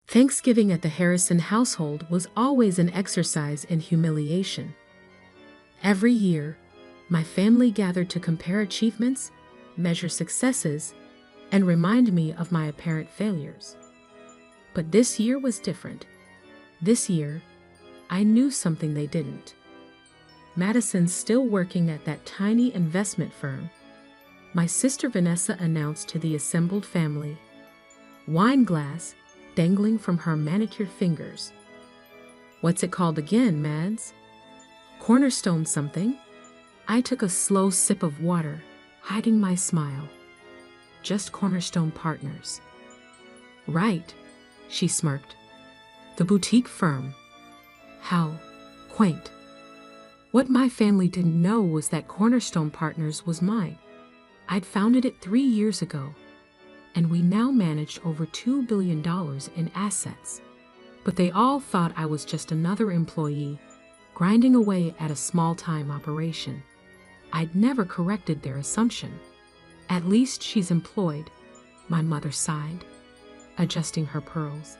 Thanksgiving at the Harrison household was always an exercise in humiliation. Every year, my family gathered to compare achievements, measure successes, and remind me of my apparent failures. But this year was different. This year, I knew something they didn't. Madison's still working at that tiny investment firm. My sister Vanessa announced to the assembled family, wine glass dangling from her manicured fingers. "What's it called again, Mads?" "Cornerstone something." I took a slow sip of water, hiding my smile. "Just Cornerstone Partners." "Right," she smirked. "The boutique firm." How quaint. What my family didn't know was that Cornerstone Partners was mine. I'd founded it 3 years ago, and we now managed over $2 billion in assets. But they all thought I was just another employee, grinding away at a small-time operation. I'd never corrected their assumption. "At least she's employed," my mother sighed, adjusting her pearls.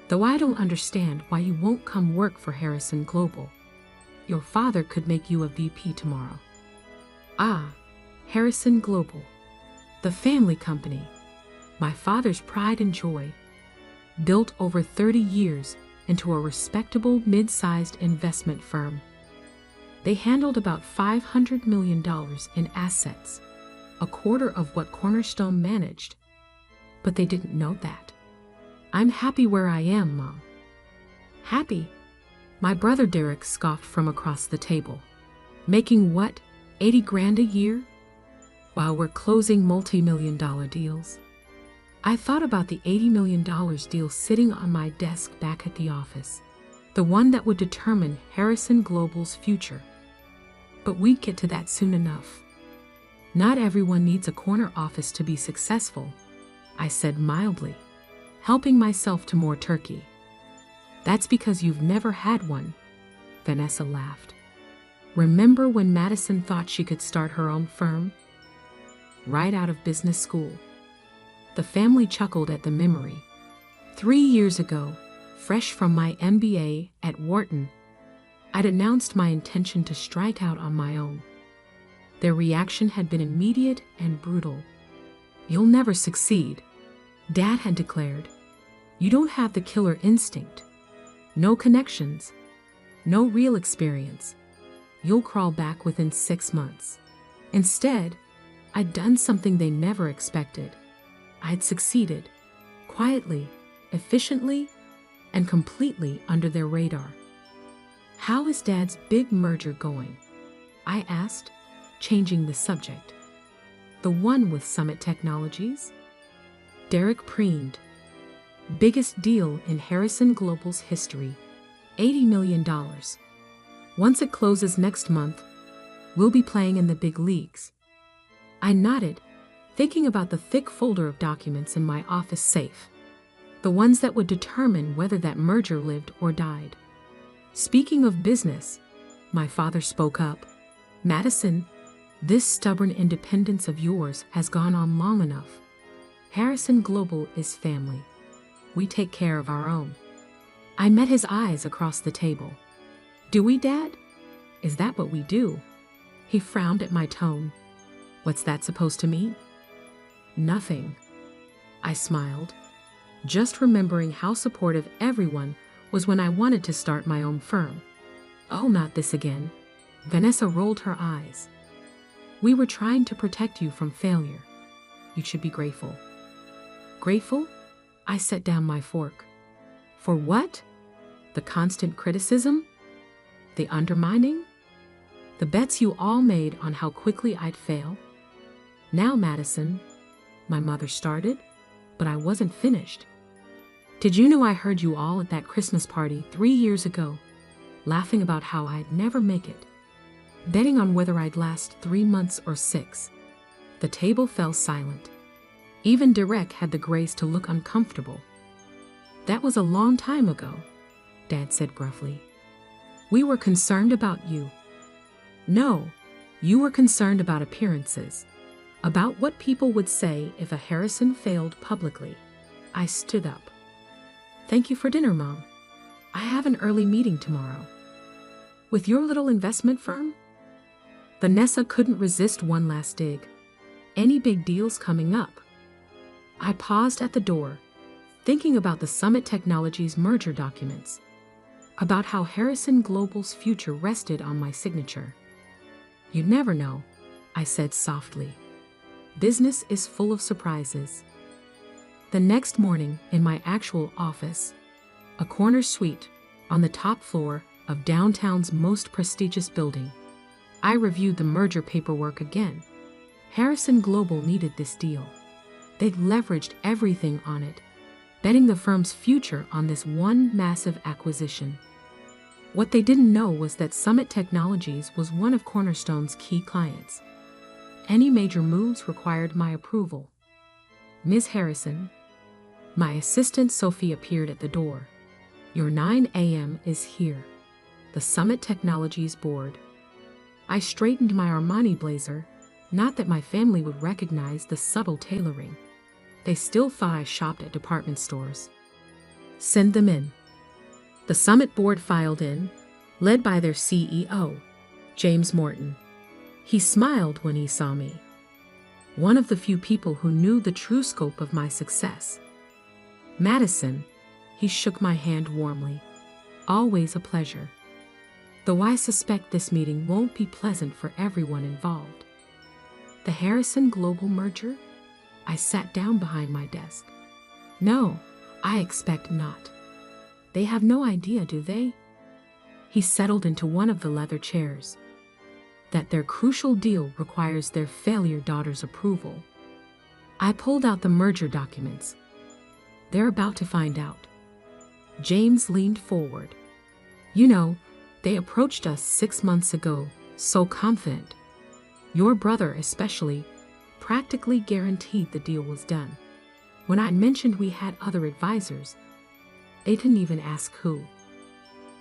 "Though I don't understand why you won't come work for Harrison Global. Your father could make you a VP tomorrow." Ah, Harrison Global, the family company, my father's pride and joy, built over 30 years into a respectable mid-sized investment firm. They handled about $500 million in assets, a quarter of what Cornerstone managed. But they didn't know that. "I'm happy where I am, Mom." "Happy?" My brother Derek scoffed from across the table. "Making what, 80 grand a year? While we're closing multi-million-dollar deals?" I thought about the $80 million deal sitting on my desk back at the office, the one that would determine Harrison Global's future. But we'd get to that soon enough. "Not everyone needs a corner office to be successful," I said mildly, helping myself to more turkey. "That's because you've never had one," Vanessa laughed. "Remember when Madison thought she could start her own firm? Right out of business school." The family chuckled at the memory. 3 years ago, fresh from my MBA at Wharton, I'd announced my intention to strike out on my own. Their reaction had been immediate and brutal. "You'll never succeed," Dad had declared. "You don't have the killer instinct. No connections. No real experience. You'll crawl back within 6 months." Instead, I'd done something they never expected. I'd succeeded, quietly, efficiently, and completely under their radar. "How is Dad's big merger going?" I asked, changing the subject. "The one with Summit Technologies?" Derek preened. "Biggest deal in Harrison Global's history, $80 million. Once it closes next month, we'll be playing in the big leagues." I nodded, thinking about the thick folder of documents in my office safe, the ones that would determine whether that merger lived or died. "Speaking of business," my father spoke up, "Madison, this stubborn independence of yours has gone on long enough. Harrison Global is family. We take care of our own." I met his eyes across the table. "Do we, Dad? Is that what we do?" He frowned at my tone. "What's that supposed to mean?" "Nothing." I smiled, just remembering how supportive everyone was when I wanted to start my own firm. "Oh, not this again." Vanessa rolled her eyes. "We were trying to protect you from failure. You should be grateful." "Grateful?" I set down my fork. "For what? The constant criticism? The undermining? The bets you all made on how quickly I'd fail? Now, Madison," my mother started, but I wasn't finished. "Did you know I heard you all at that Christmas party 3 years ago, laughing about how I'd never make it, betting on whether I'd last 3 months or 6? The table fell silent. Even Derek had the grace to look uncomfortable. "That was a long time ago," Dad said gruffly. "We were concerned about you." "No, you were concerned about appearances, about what people would say if a Harrison failed publicly." I stood up. Thank you for dinner, Mom. I have an early meeting tomorrow. With your little investment firm? Vanessa couldn't resist one last dig. Any big deals coming up? I paused at the door, thinking about the Summit Technologies merger documents, about how Harrison Global's future rested on my signature. You never know, I said softly. Business is full of surprises. The next morning, in my actual office, a corner suite on the top floor of downtown's most prestigious building, I reviewed the merger paperwork again. Harrison Global needed this deal. They'd leveraged everything on it, betting the firm's future on this one massive acquisition. What they didn't know was that Summit Technologies was one of Cornerstone's key clients. Any major moves required my approval. Ms. Harrison. My assistant Sophie appeared at the door. Your 9 a.m. is here. The Summit Technologies board. I straightened my Armani blazer, not that my family would recognize the subtle tailoring. They still thought I shopped at department stores. Send them in. The Summit board filed in, led by their CEO, James Morton. He smiled when he saw me. One of the few people who knew the true scope of my success. Madison, he shook my hand warmly. Always a pleasure. Though I suspect this meeting won't be pleasant for everyone involved. The Harrison Global merger? I sat down behind my desk. No, I expect not. They have no idea, do they? He settled into one of the leather chairs. That their crucial deal requires their failure daughter's approval. I pulled out the merger documents. They're about to find out. James leaned forward. You know, they approached us 6 months ago, so confident. Your brother especially practically guaranteed the deal was done. When I mentioned we had other advisors, they didn't even ask who.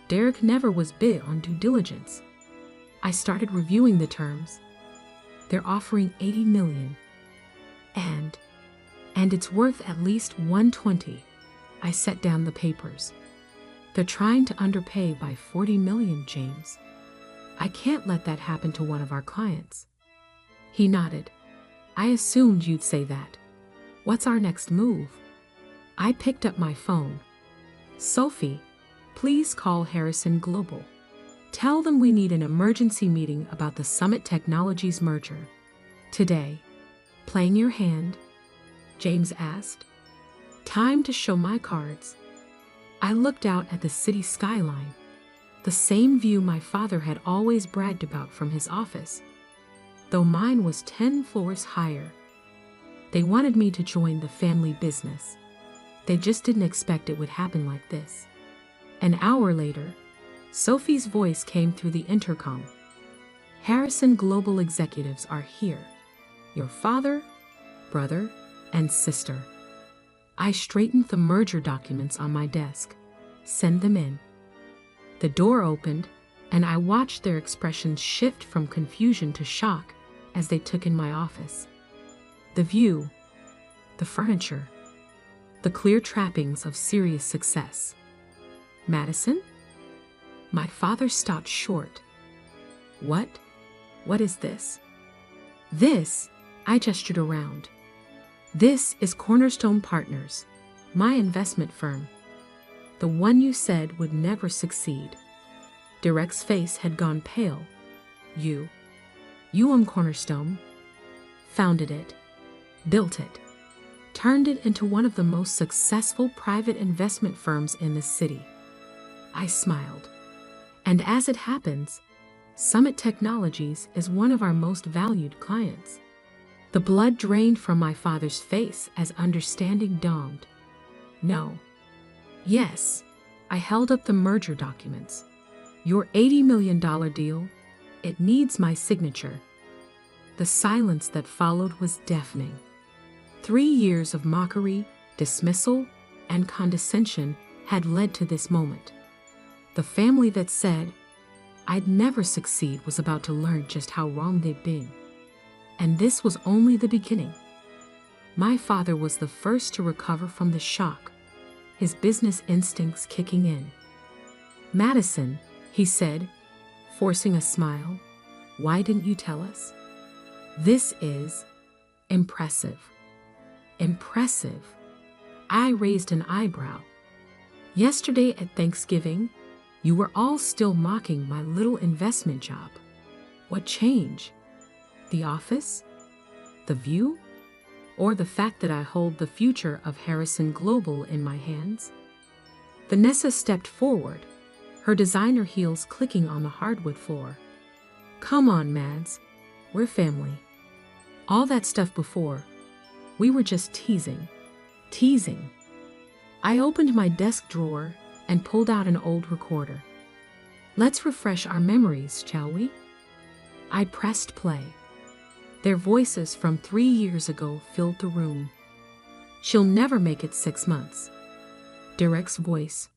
Derek never was big on due diligence. I started reviewing the terms. They're offering $80 million. And it's worth at least $120. I set down the papers. They're trying to underpay by $40 million, James. I can't let that happen to one of our clients. He nodded. I assumed you'd say that. What's our next move? I picked up my phone. Sophie, please call Harrison Global. Tell them we need an emergency meeting about the Summit Technologies merger. Today. Playing your hand? James asked. Time to show my cards. I looked out at the city skyline, the same view my father had always bragged about from his office, though mine was 10 floors higher. They wanted me to join the family business. They just didn't expect it would happen like this. An hour later, Sophie's voice came through the intercom. Harrison Global executives are here. Your father, brother, and sister. I straightened the merger documents on my desk. Send them in. The door opened, and I watched their expressions shift from confusion to shock as they took in my office. The view, the furniture, the clear trappings of serious success. Madison? My father stopped short. What? What is this? This, I gestured around. This is Cornerstone Partners, my investment firm. The one you said would never succeed. Derek's face had gone pale. You own Cornerstone. Founded it. Built it. Turned it into one of the most successful private investment firms in the city. I smiled. And as it happens, Summit Technologies is one of our most valued clients. The blood drained from my father's face as understanding dawned. No. Yes. I held up the merger documents. Your $80 million deal, it needs my signature. The silence that followed was deafening. 3 years of mockery, dismissal, and condescension had led to this moment. The family that said I'd never succeed was about to learn just how wrong they'd been. And this was only the beginning. My father was the first to recover from the shock. his business instincts kicking in. "Madison," he said, forcing a smile, "why didn't you tell us?" "This is impressive." "Impressive?" I raised an eyebrow. "Yesterday at Thanksgiving, you were all still mocking my little investment job. What change? The office? The view? Or the fact that I hold the future of Harrison Global in my hands?" Vanessa stepped forward, her designer heels clicking on the hardwood floor. "Come on, Mads. We're family. All that stuff before, we were just teasing." Teasing. I opened my desk drawer and pulled out an old recorder. "Let's refresh our memories, shall we?" I pressed play. Their voices from 3 years ago filled the room. "She'll never make it 6 months." Derek's voice.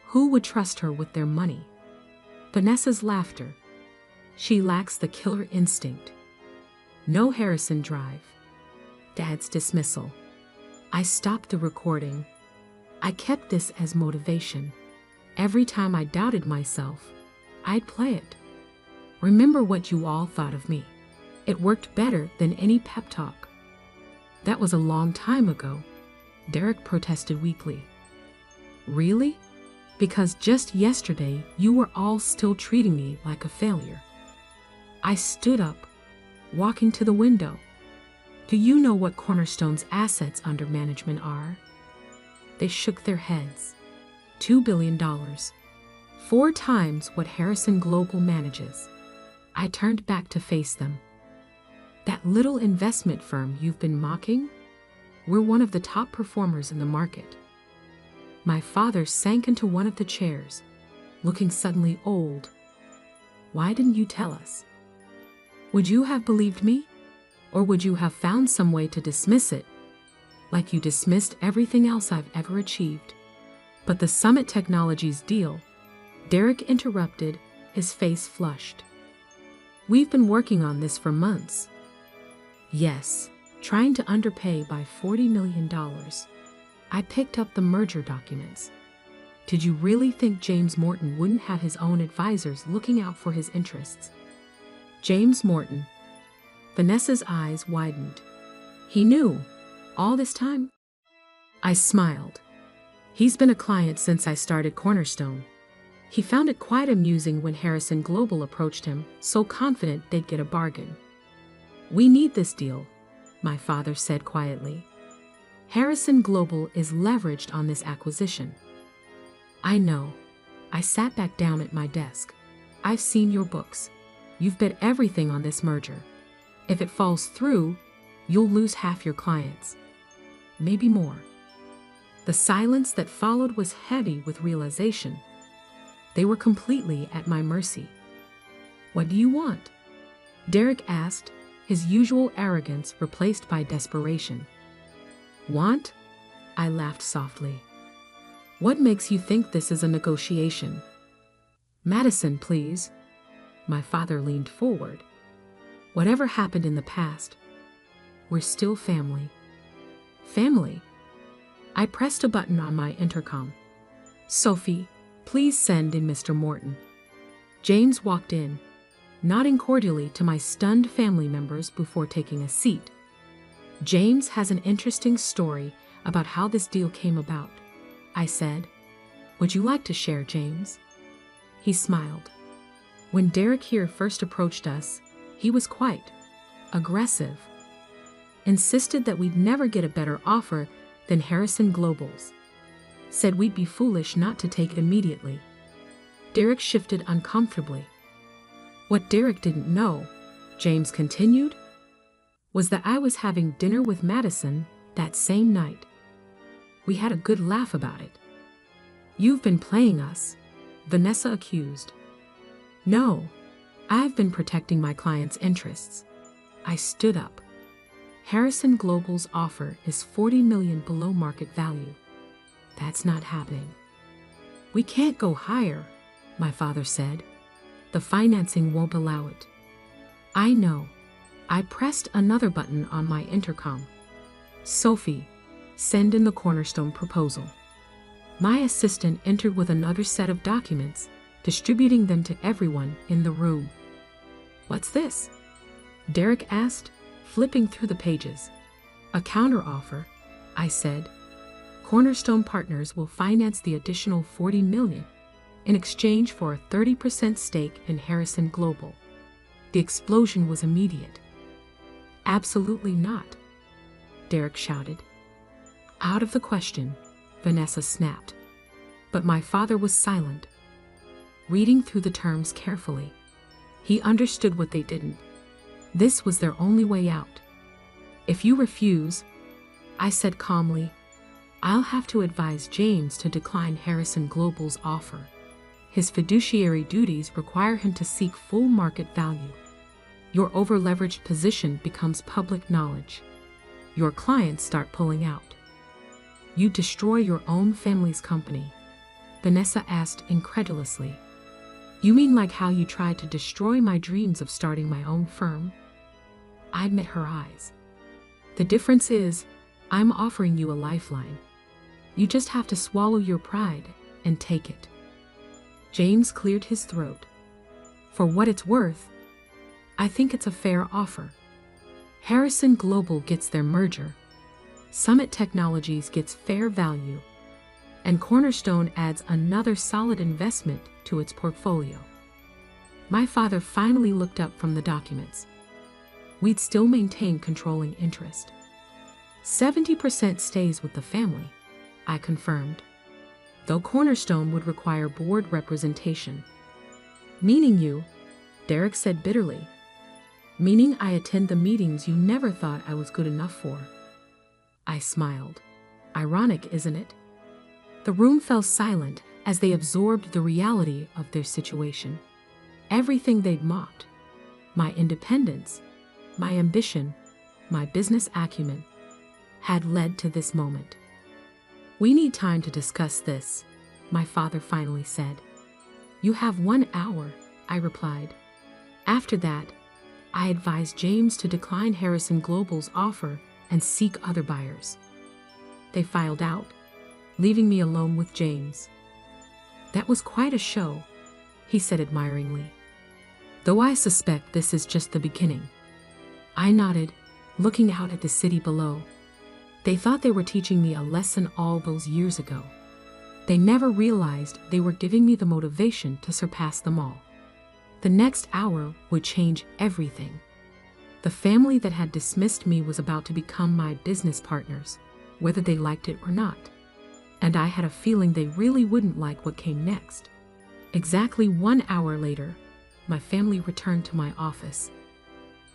"Who would trust her with their money?" Vanessa's laughter. "She lacks the killer instinct." No Harrison Drive. Dad's dismissal. I stopped the recording. I kept this as motivation. Every time I doubted myself, I'd play it. "Remember what you all thought of me. It worked better than any pep talk." "That was a long time ago," Derek protested weakly. "Really? Because just yesterday you were all still treating me like a failure." I stood up, walking to the window. "Do you know what Cornerstone's assets under management are?" They shook their heads. $2 billion. 4 times what Harrison Global manages. I turned back to face them. "That little investment firm you've been mocking? We're one of the top performers in the market." My father sank into one of the chairs, looking suddenly old. "Why didn't you tell us? Would you have believed me? Or would you have found some way to dismiss it, like you dismissed everything else I've ever achieved?" "But the Summit Technologies deal," Derek interrupted, his face flushed. "We've been working on this for months." "Yes, trying to underpay by $40 million. I picked up the merger documents. Did you really think James Morton wouldn't have his own advisors looking out for his interests?" "James Morton." Vanessa's eyes widened. "He knew all this time?" I smiled. "He's been a client since I started Cornerstone. He found it quite amusing when Harrison Global approached him, so confident they'd get a bargain." "We need this deal," my father said quietly. "Harrison Global is leveraged on this acquisition." "I know." I sat back down at my desk. "I've seen your books. You've bet everything on this merger. If it falls through, you'll lose half your clients. Maybe more." The silence that followed was heavy with realization. They were completely at my mercy. "What do you want?" Derek asked, his usual arrogance replaced by desperation. "Want?" I laughed softly. "What makes you think this is a negotiation?" "Madison, please." My father leaned forward. "Whatever happened in the past, we're still family." "Family?" I pressed a button on my intercom. "Sophie, please send in Mr. Morton." James walked in, nodding cordially to my stunned family members before taking a seat. "James has an interesting story about how this deal came about," I said. "Would you like to share, James?" He smiled. "When Derek here first approached us, he was quite aggressive. Insisted that we'd never get a better offer than Harrison Global's. Said we'd be foolish not to take it immediately." Derek shifted uncomfortably. "What Derek didn't know," James continued, "was that I was having dinner with Madison that same night. We had a good laugh about it." "You've been playing us," Vanessa accused. "No, I've been protecting my clients' interests." I stood up. "Harrison Global's offer is $40 million below market value. That's not happening." "We can't go higher," my father said. "The financing won't allow it." "I know." I pressed another button on my intercom. "Sophie, send in the Cornerstone proposal." My assistant entered with another set of documents, distributing them to everyone in the room. "What's this?" Derek asked, flipping through the pages. "A counteroffer," I said. "Cornerstone Partners will finance the additional $40 million in exchange for a 30% stake in Harrison Global." The explosion was immediate. "Absolutely not," Derek shouted. "Out of the question," Vanessa snapped. But my father was silent, reading through the terms carefully. He understood what they didn't. This was their only way out. "If you refuse," I said calmly, "I'll have to advise James to decline Harrison Global's offer. His fiduciary duties require him to seek full market value. Your over-leveraged position becomes public knowledge. Your clients start pulling out. You destroy your own family's company." Vanessa asked incredulously. "You mean like how you tried to destroy my dreams of starting my own firm?" I met her eyes. "The difference is, I'm offering you a lifeline. You just have to swallow your pride and take it." James cleared his throat. "For what it's worth, I think it's a fair offer. Harrison Global gets their merger, Summit Technologies gets fair value, and Cornerstone adds another solid investment to its portfolio." My father finally looked up from the documents. "We'd still maintain controlling interest. 70% stays with the family," I confirmed, "though Cornerstone would require board representation." "Meaning you," Derek said bitterly. "Meaning I attend the meetings you never thought I was good enough for." I smiled. Ironic, isn't it? The room fell silent as they absorbed the reality of their situation. Everything they'd mocked, my independence, my ambition, my business acumen, had led to this moment. "We need time to discuss this," my father finally said. "You have 1 hour," I replied. "After that, I advised James to decline Harrison Global's offer and seek other buyers." They filed out, leaving me alone with James. "That was quite a show," he said admiringly. "Though I suspect this is just the beginning." I nodded, looking out at the city below. They thought they were teaching me a lesson all those years ago. They never realized they were giving me the motivation to surpass them all. The next hour would change everything. The family that had dismissed me was about to become my business partners, whether they liked it or not. And I had a feeling they really wouldn't like what came next. Exactly 1 hour later, my family returned to my office.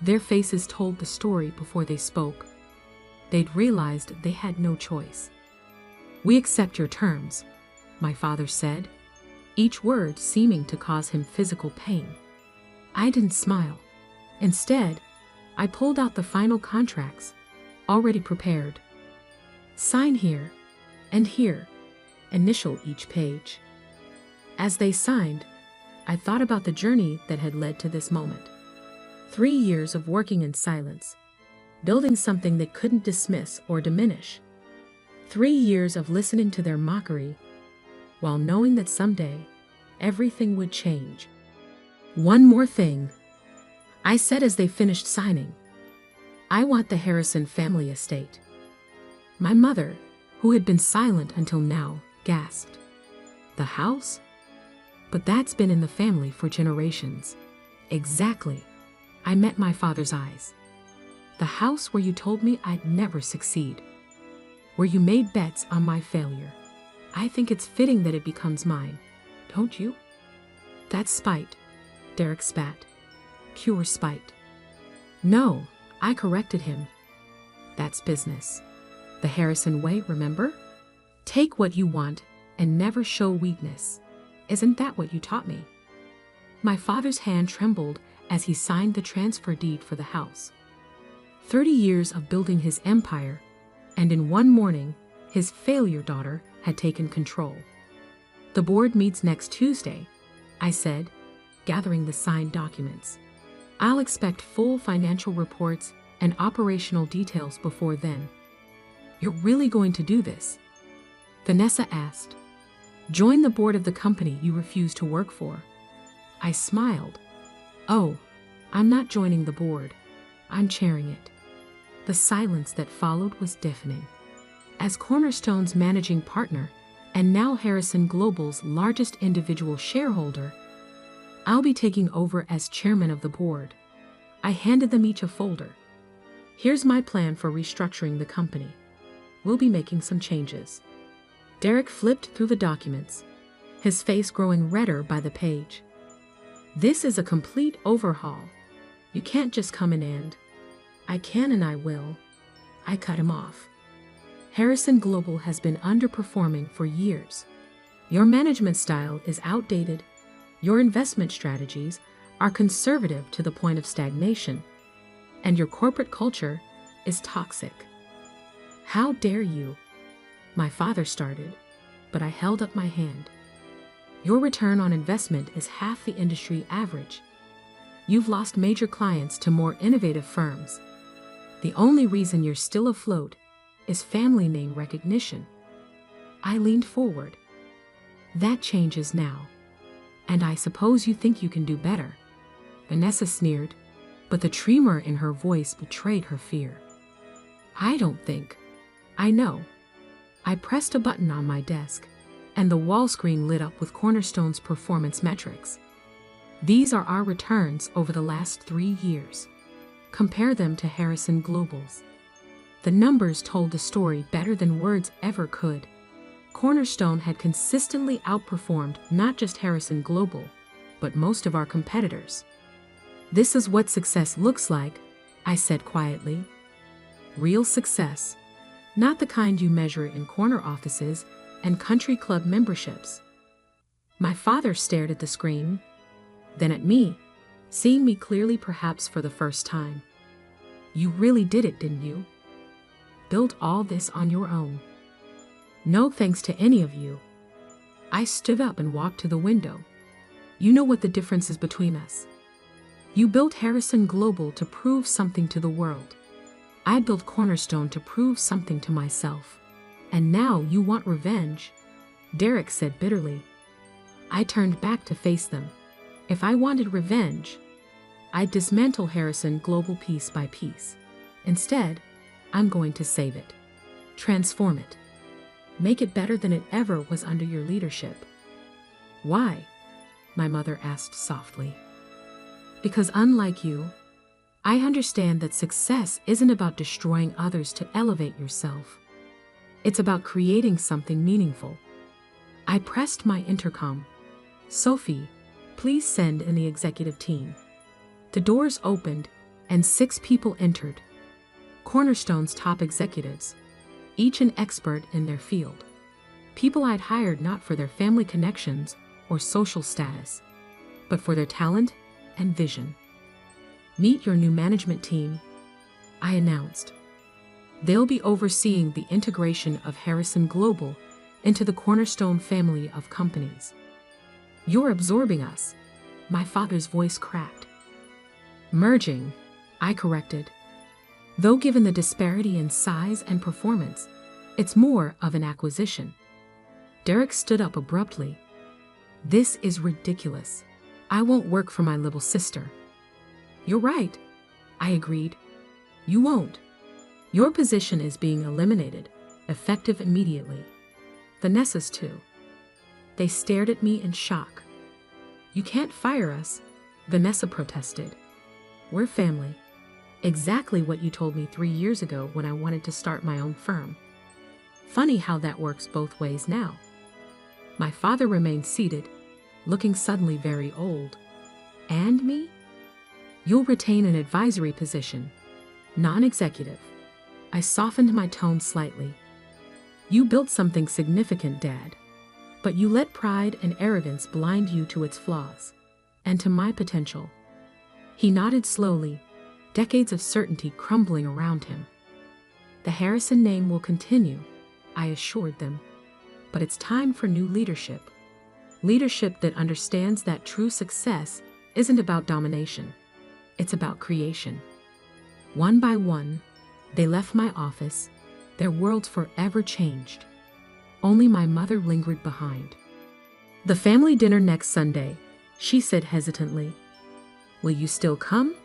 Their faces told the story before they spoke. They'd realized they had no choice. "We accept your terms," my father said, each word seeming to cause him physical pain. I didn't smile. Instead, I pulled out the final contracts, already prepared. "Sign here and here," initial each page. As they signed, I thought about the journey that had led to this moment. 3 years of working in silence, building something that couldn't dismiss or diminish. 3 years of listening to their mockery, while knowing that someday, everything would change. "One more thing," I said as they finished signing. "I want the Harrison family estate." My mother, who had been silent until now, gasped. "The house? But that's been in the family for generations." "Exactly." I met my father's eyes. "The house where you told me I'd never succeed. Where you made bets on my failure. I think it's fitting that it becomes mine. Don't you?" "That's spite," Derek spat. "Pure spite." "No," I corrected him. "That's business. The Harrison way, remember? Take what you want and never show weakness. Isn't that what you taught me?" My father's hand trembled as he signed the transfer deed for the house. 30 years of building his empire, and in one morning, his failure daughter had taken control. "The board meets next Tuesday," I said, gathering the signed documents. "I'll expect full financial reports and operational details before then." "You're really going to do this?" Vanessa asked, Join the board of the company you refuse to work for. I smiled. Oh, I'm not joining the board. I'm chairing it. The silence that followed was deafening. As Cornerstone's managing partner, and now Harrison Global's largest individual shareholder, I'll be taking over as chairman of the board. I handed them each a folder. Here's my plan for restructuring the company. We'll be making some changes. Derek flipped through the documents, his face growing redder by the page. This is a complete overhaul. You can't just come in and... I can and I will. I cut him off. Harrison Global has been underperforming for years. Your management style is outdated. Your investment strategies are conservative to the point of stagnation. And your corporate culture is toxic. How dare you? My father started, but I held up my hand. Your return on investment is half the industry average. You've lost major clients to more innovative firms. The only reason you're still afloat is family name recognition. I leaned forward. That changes now. And I suppose you think you can do better. Vanessa sneered, but the tremor in her voice betrayed her fear. I don't think. I know. I pressed a button on my desk, and the wall screen lit up with Cornerstone's performance metrics. These are our returns over the last 3 years. Compare them to Harrison Global's. The numbers told the story better than words ever could. Cornerstone had consistently outperformed not just Harrison Global, but most of our competitors. This is what success looks like, I said quietly. Real success, not the kind you measure in corner offices and country club memberships. My father stared at the screen, then at me, seeing me clearly perhaps for the first time. You really did it, didn't you? Built all this on your own. No thanks to any of you. I stood up and walked to the window. You know what the difference is between us. You built Harrison Global to prove something to the world. I built Cornerstone to prove something to myself. And now you want revenge, Derek said bitterly. I turned back to face them. If I wanted revenge, I'd dismantle Harrison Global piece by piece. Instead, I'm going to save it. Transform it. Make it better than it ever was under your leadership. Why? My mother asked softly. Because unlike you, I understand that success isn't about destroying others to elevate yourself. It's about creating something meaningful. I pressed my intercom. Sophie, please send in the executive team. The doors opened, and 6 people entered. Cornerstone's top executives, each an expert in their field. People I'd hired not for their family connections or social status, but for their talent and vision. Meet your new management team, I announced. They'll be overseeing the integration of Harrison Global into the Cornerstone family of companies. You're absorbing us, my father's voice cracked. Merging, I corrected. Though given the disparity in size and performance, it's more of an acquisition. Derek stood up abruptly. This is ridiculous. I won't work for my little sister. You're right, I agreed. You won't. Your position is being eliminated, effective immediately. Vanessa's too. They stared at me in shock. You can't fire us, Vanessa protested. We're family. Exactly what you told me 3 years ago when I wanted to start my own firm. Funny how that works both ways now. My father remained seated, looking suddenly very old. And me? You'll retain an advisory position, non-executive. I softened my tone slightly. You built something significant, Dad, but you let pride and arrogance blind you to its flaws, and to my potential. He nodded slowly, decades of certainty crumbling around him. The Harrison name will continue, I assured them, but it's time for new leadership. Leadership that understands that true success isn't about domination. It's about creation. One by one, they left my office, their worlds forever changed. Only my mother lingered behind. "The family dinner next Sunday," she said hesitantly. "Will you still come?"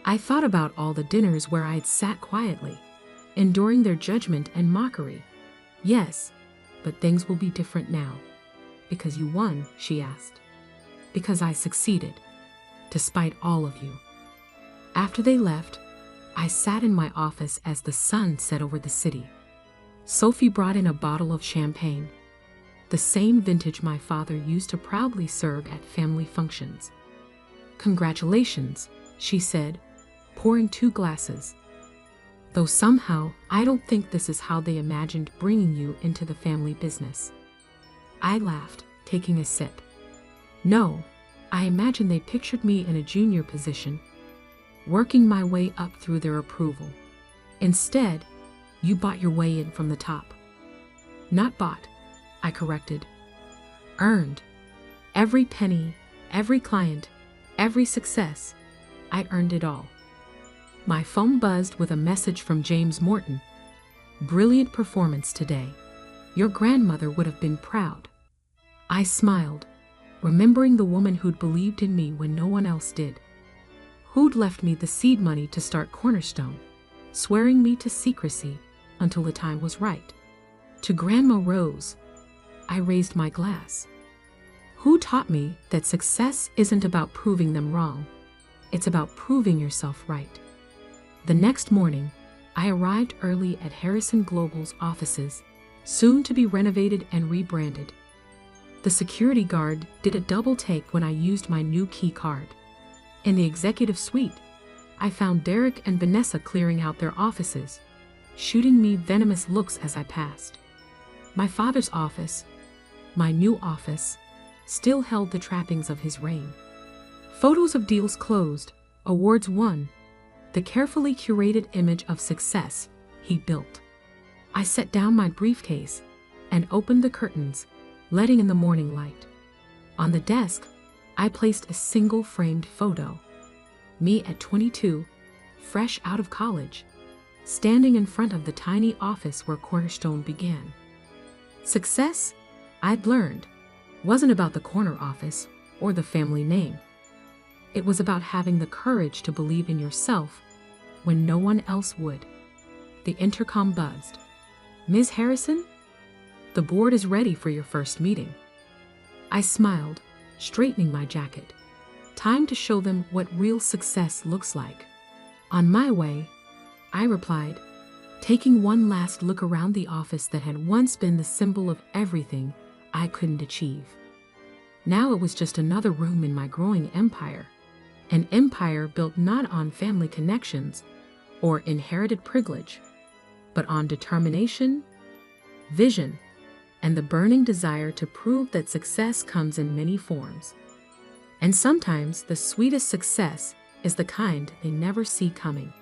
I thought about all the dinners where I'd sat quietly, enduring their judgment and mockery. "Yes, but things will be different now." "Because you won?" she asked. "Because I succeeded, despite all of you." After they left, I sat in my office as the sun set over the city. Sophie brought in a bottle of champagne, the same vintage my father used to proudly serve at family functions. "Congratulations," she said, pouring 2 glasses. "Though somehow I don't think this is how they imagined bringing you into the family business." I laughed, taking a sip. "No, I imagine they pictured me in a junior position, working my way up through their approval. Instead, you bought your way in from the top." "Not bought," I corrected. "Earned. Every penny, every client, every success. I earned it all." My phone buzzed with a message from James Morton. "Brilliant performance today. Your grandmother would have been proud." I smiled, remembering the woman who'd believed in me when no one else did. Who'd left me the seed money to start Cornerstone, swearing me to secrecy until the time was right. To Grandma Rose, I raised my glass. Who taught me that success isn't about proving them wrong? It's about proving yourself right. The next morning, I arrived early at Harrison Global's offices, soon to be renovated and rebranded. The security guard did a double take when I used my new key card. In the executive suite, I found Derek and Vanessa clearing out their offices, shooting me venomous looks as I passed. My father's office, my new office, still held the trappings of his reign. Photos of deals closed, awards won, the carefully curated image of success he built. I set down my briefcase and opened the curtains, letting in the morning light. On the desk, I placed a single framed photo. Me at 22, fresh out of college, standing in front of the tiny office where Cornerstone began. Success, I'd learned, wasn't about the corner office or the family name. It was about having the courage to believe in yourself when no one else would. The intercom buzzed. "Ms. Harrison, the board is ready for your first meeting." I smiled, straightening my jacket. Time to show them what real success looks like. "On my way," I replied, taking one last look around the office that had once been the symbol of everything I couldn't achieve. Now it was just another room in my growing empire, an empire built not on family connections or inherited privilege, but on determination, vision, and the burning desire to prove that success comes in many forms. And sometimes the sweetest success is the kind they never see coming.